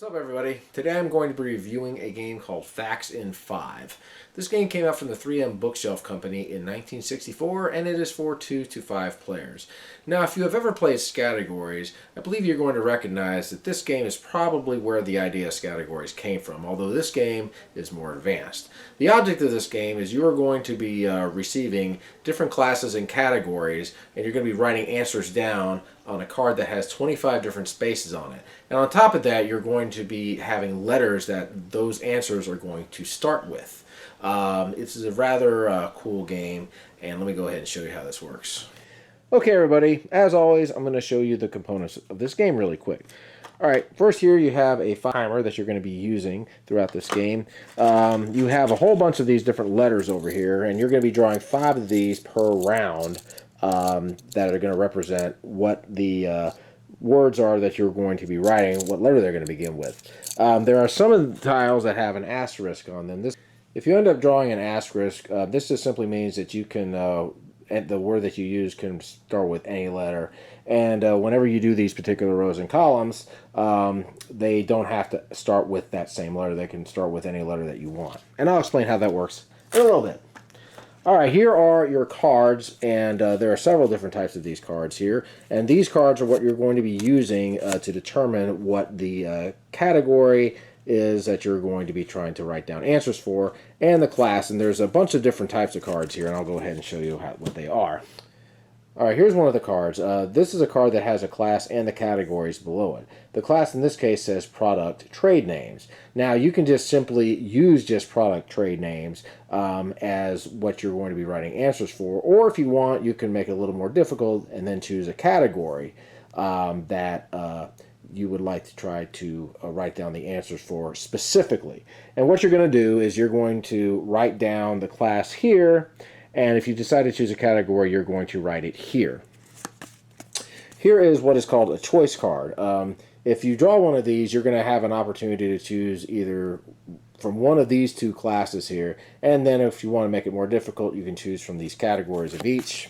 What's up, everybody? Today I'm going to be reviewing a game called Facts in 5. This game came out from the 3M Bookshelf Company in 1964, and it is for 2 to 5 players. Now, if you have ever played Scattergories, I believe you're going to recognize that this game is probably where the idea of Scattergories came from, although this game is more advanced. The object of this game is you are going to be receiving different classes and categories, and you're going to be writing answers down on a card that has 25 different spaces on it. And on top of that, you're going to be having letters that those answers are going to start with. This is a rather cool game, and let me go ahead and show you how this works. Okay, everybody, as always, I'm going to show you the components of this game really quick. Alright, first here you have a timer that you're going to be using throughout this game. You have a whole bunch of these different letters over here, and you're going to be drawing 5 of these per round that are going to represent what the words are that you're going to be writing, what letter they're going to begin with. There are some of the tiles that have an asterisk on them. If you end up drawing an asterisk, this just simply means that you can, the word that you use can start with any letter. And whenever you do these particular rows and columns, they don't have to start with that same letter. They can start with any letter that you want. And I'll explain how that works in a little bit. Alright, here are your cards, and there are several different types of these cards here. And these cards are what you're going to be using to determine what the category is that you're going to be trying to write down answers for, and the class. And there's a bunch of different types of cards here, and I'll go ahead and show you what they are. Alright, here's one of the cards. This is a card that has a class and the categories below it. The class in this case says product trade names. Now you can just simply use just product trade names as what you're going to be writing answers for, or if you want, you can make it a little more difficult and then choose a category that you would like to try to write down the answers for specifically. And what you're going to do is you're going to write down the class here, and if you decide to choose a category, you're going to write it here. Here is what is called a choice card. If you draw one of these, you're going to have an opportunity to choose either from one of these two classes here, and then if you want to make it more difficult, you can choose from these categories of each.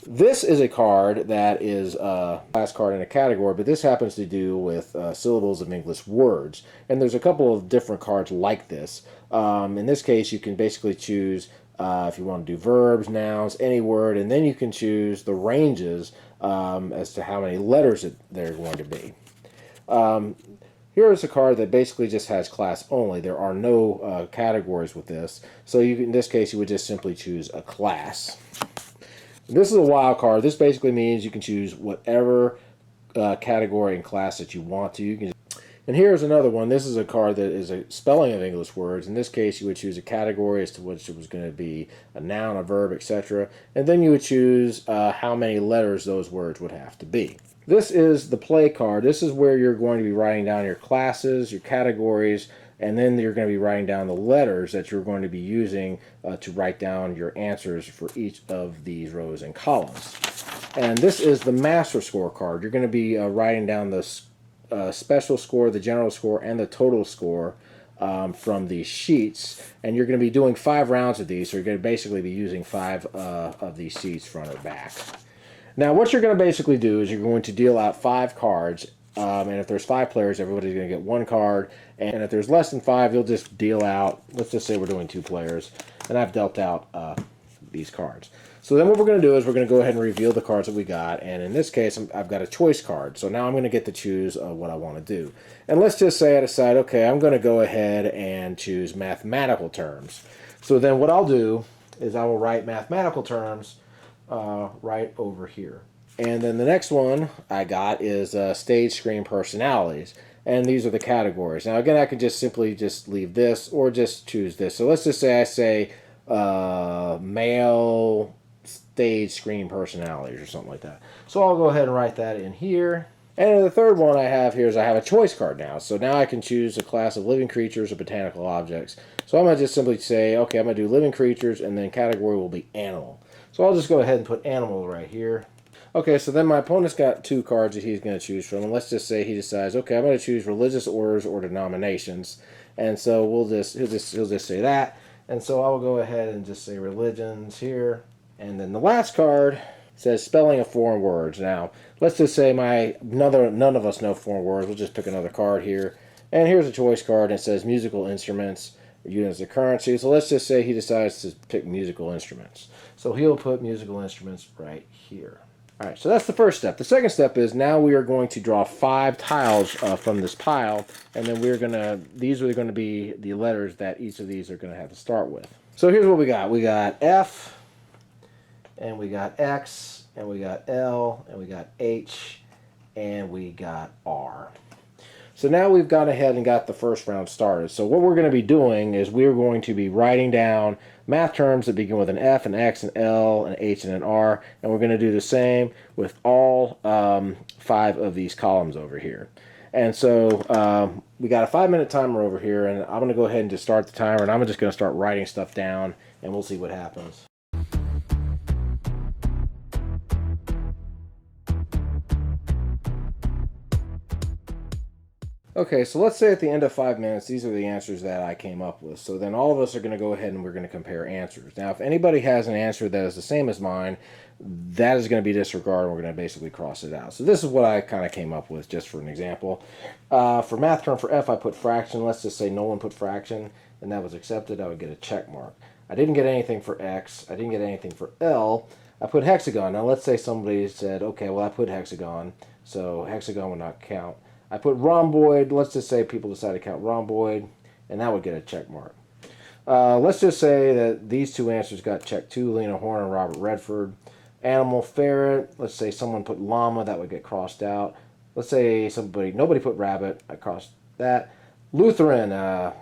This is a card that is a class card in a category, but this happens to do with syllables of English words. And there's a couple of different cards like this. In this case, you can basically choose if you want to do verbs, nouns, any word, and then you can choose the ranges as to how many letters they're going to be. Here is a card that basically just has class only. There are no categories with this. So in this case, you would just simply choose a class. This is a wild card. This basically means you can choose whatever category and class that you want to. And here's another one. This is a card that is a spelling of English words. In this case, you would choose a category as to which it was going to be a noun, a verb, etc. And then you would choose how many letters those words would have to be. This is the play card. This is where you're going to be writing down your classes, your categories, and then you're going to be writing down the letters that you're going to be using to write down your answers for each of these rows and columns. And this is the master score card. You're going to be writing down the special score, the general score, and the total score from these sheets. And you're going to be doing 5 rounds of these, so you're going to basically be using 5 of these sheets front or back. Now what you're going to basically do is you're going to deal out 5 cards. And if there's 5 players, everybody's going to get 1 card. And if there's less than 5, you'll just deal out, let's just say we're doing 2 players, and I've dealt out these cards. So then what we're going to do is we're going to go ahead and reveal the cards that we got. And in this case, I've got a choice card. So now I'm going to get to choose what I want to do. And let's just say I decide, okay, I'm going to go ahead and choose mathematical terms. So then what I'll do is I will write mathematical terms right over here. And then the next one I got is stage screen personalities. And these are the categories. Now again, I could just simply leave this or just choose this. So let's just say I say male stage screen personalities or something like that. So I'll go ahead and write that in here. And the third one I have here is I have a choice card now. So now I can choose a class of living creatures or botanical objects. So I'm going to just simply say, okay, I'm going to do living creatures, and then category will be animal. So I'll just go ahead and put animal right here. Okay, so then my opponent's got 2 cards that he's going to choose from. And let's just say he decides, okay, I'm going to choose religious orders or denominations. And so he'll just say that. And so I'll go ahead and just say religions here. And then the last card says spelling of foreign words. Now, let's just say none of us know foreign words. We'll just pick another card here. And here's a choice card, and it says musical instruments units of currency. So let's just say he decides to pick musical instruments. So he'll put musical instruments right here. All right, so that's the first step. The second step is now we are going to draw 5 tiles from this pile, and then these are going to be the letters that each of these are going to have to start with. So here's what we got. We got F, and we got X, and we got L, and we got H, and we got R. So now we've gone ahead and got the first round started. So what we're going to be doing is we're going to be writing down math terms that begin with an F, an X, an L, an H, and an R. And we're going to do the same with all 5 of these columns over here. And so we got a 5-minute timer over here, and I'm going to go ahead and just start the timer, and I'm just going to start writing stuff down, and we'll see what happens. Okay, so let's say at the end of 5 minutes, these are the answers that I came up with. So then all of us are going to go ahead and we're going to compare answers. Now, if anybody has an answer that is the same as mine, that is going to be disregarded. We're going to basically cross it out. So this is what I kind of came up with, just for an example. For math term for F, I put fraction. Let's just say no one put fraction, and that was accepted. I would get a check mark. I didn't get anything for X. I didn't get anything for L. I put hexagon. Now, let's say somebody said, okay, well, I put hexagon, so hexagon would not count. I put rhomboid. Let's just say people decide to count rhomboid, and that would get a check mark. Let's just say that these 2 answers got checked too, Lena Horne and Robert Redford. Animal, ferret. Let's say someone put llama, that would get crossed out. Let's say nobody put rabbit, I crossed that. Lutheran,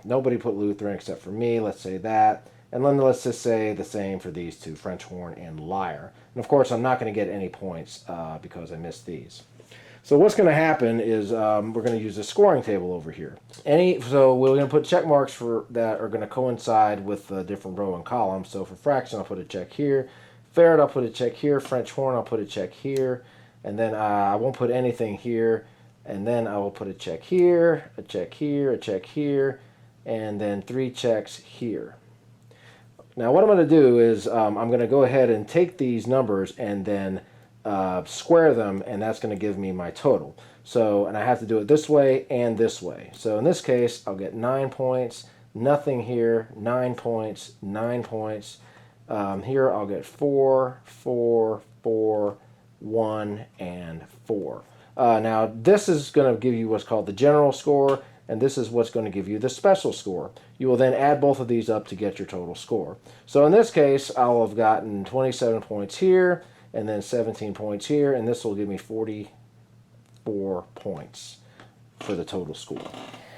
nobody put Lutheran except for me, let's say that. And then let's just say the same for these 2, French horn and lyre. And of course, I'm not going to get any points because I missed these. So what's going to happen is we're going to use a scoring table over here. So we're going to put check marks for that are going to coincide with the different row and column. So for fraction, I'll put a check here. Ferret, I'll put a check here. French horn, I'll put a check here. And then I won't put anything here. And then I will put a check here, a check here, a check here, and then 3 checks here. Now what I'm going to do is I'm going to go ahead and take these numbers and then square them, and that's going to give me my total. So, and I have to do it this way and this way. So in this case, I'll get 9 points, nothing here, 9 points, 9 points. Here I'll get 4, 4, 4, 1, and 4. Now this is going to give you what's called the general score, and this is what's going to give you the special score. You will then add both of these up to get your total score. So in this case, I'll have gotten 27 points here, and then 17 points here, and this will give me 44 points for the total score.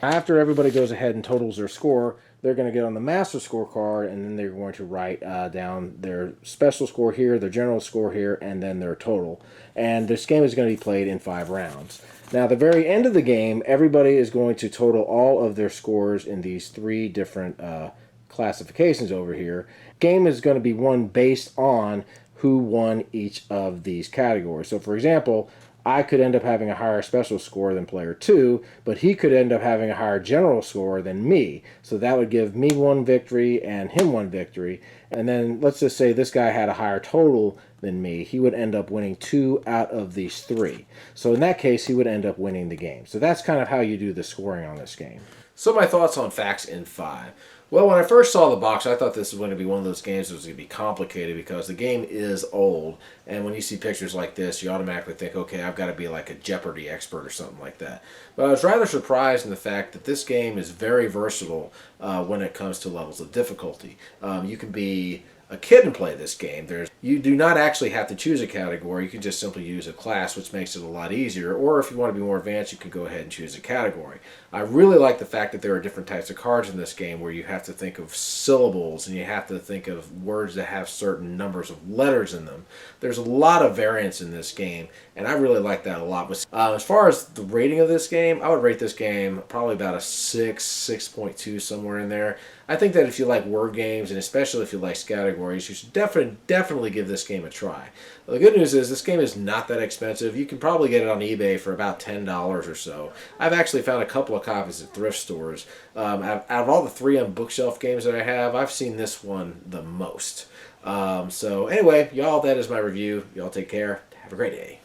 After everybody goes ahead and totals their score, they're going to get on the master scorecard, and then they're going to write down their special score here, their general score here, and then their total. And this game is going to be played in 5 rounds. Now, at the very end of the game, everybody is going to total all of their scores in these 3 different classifications over here. Game is going to be won based on who won each of these categories. So for example, I could end up having a higher special score than player 2, but he could end up having a higher general score than me. So that would give me 1 victory and him 1 victory. And then let's just say this guy had a higher total than me. He would end up winning 2 out of these 3. So in that case, he would end up winning the game. So that's kind of how you do the scoring on this game. So my thoughts on Facts in 5. Well, when I first saw the box, I thought this was going to be one of those games that was going to be complicated because the game is old. And when you see pictures like this, you automatically think, okay, I've got to be like a Jeopardy expert or something like that. But I was rather surprised in the fact that this game is very versatile when it comes to levels of difficulty. You can be a kid and play this game. You do not actually have to choose a category. You can just simply use a class, which makes it a lot easier. Or if you want to be more advanced, you can go ahead and choose a category. I really like the fact that there are different types of cards in this game where you have to think of syllables and you have to think of words that have certain numbers of letters in them. There's a lot of variance in this game, and I really like that a lot. But as far as the rating of this game, I would rate this game probably about a 6, 6.2, somewhere in there. I think that if you like word games, and especially if you like categories, you should definitely give this game a try. The good news is this game is not that expensive. You can probably get it on eBay for about $10 or so. I've actually found a couple of copies at thrift stores. Out of all the 3M bookshelf games that I have, I've seen this one the most. So anyway, y'all, that is my review. Y'all take care. Have a great day.